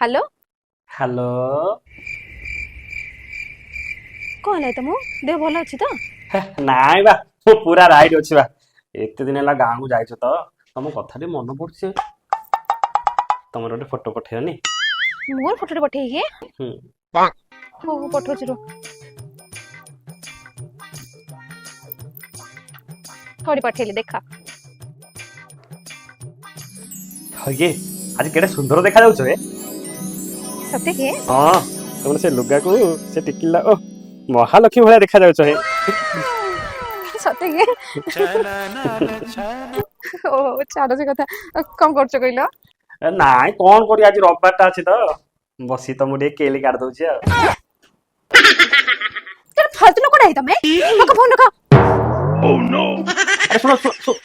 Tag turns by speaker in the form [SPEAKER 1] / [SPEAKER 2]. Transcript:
[SPEAKER 1] Hello
[SPEAKER 2] hello.
[SPEAKER 1] कौन है तुम देह भल अच्छी तो
[SPEAKER 2] नाଇଁ ବା ମୁଁ ପୁରା ରାଇଟ୍ ଅଛି ବା। ଏତେ ଦିନ ହେଲା ଗାଁକୁ ଯାଇଛ ତ ତମ କଥା ଟିକେ ମନେ ପଡୁଛି। ତମର ଗୋଟେ ଫଟୋ ପଠେଇବନି?
[SPEAKER 1] मोर फोटो पठेई
[SPEAKER 2] ହୁଁ।
[SPEAKER 1] हो पठौछि रो थोड़ी पठेली देखा
[SPEAKER 2] ଇଏ ଆଜି କେଡ଼େ ସୁନ୍ଦର ଦେଖାଯାଉଛ ଏ।
[SPEAKER 1] सत्य के
[SPEAKER 2] ହଁ ତମର ସେ ଲୁଗାକୁ ସେ ଟିକିଲା ଓ ମହାଲକ୍ଷ୍ମୀ ଭଳିଆ ଦେଖାଯାଉଛ ଏ।
[SPEAKER 1] सत्य के ओ छाड़ से कथा कौन करछ कइलो
[SPEAKER 2] ନାଇଁ କଣ କରିବି ଆଜି ରବିବାରଟା ଅଛି ତ ବସି ତମକୁ ଟିକେ କେଲି କାଢି ଦଉଛି ଆଉ।
[SPEAKER 1] तेरे फालतू लोग है तमे मका फोन रखा
[SPEAKER 2] ଆରେ ଶୁଣ ଶୁଣ ଶୁଣ